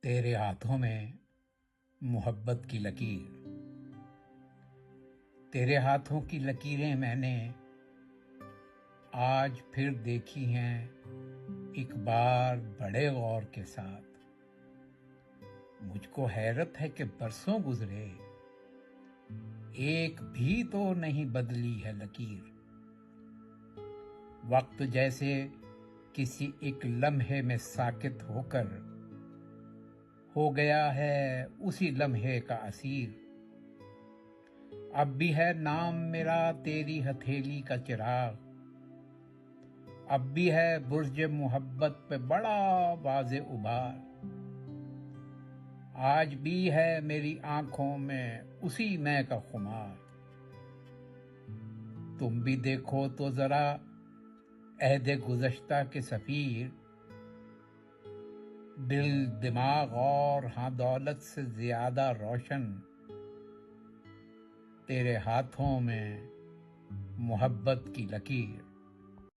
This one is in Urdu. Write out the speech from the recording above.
تیرے ہاتھوں میں محبت کی لکیر، تیرے ہاتھوں کی لکیریں میں نے آج پھر دیکھی ہیں ایک بار بڑے غور کے ساتھ۔ مجھ کو حیرت ہے کہ برسوں گزرے، ایک بھی تو نہیں بدلی ہے لکیر۔ وقت جیسے کسی ایک لمحے میں ساکت ہو کر ہو گیا ہے اسی لمحے کا اسیر۔ اب بھی ہے نام میرا تیری ہتھیلی کا چراغ، اب بھی ہے برج محبت پہ بڑا واضح ابھار۔ آج بھی ہے میری آنکھوں میں اسی مے کا خمار۔ تم بھی دیکھو تو ذرا عہد گزشتہ کے سفیر، دل دماغ اور ہاں دولت سے زیادہ روشن تیرے ہاتھوں میں محبت کی لکیر۔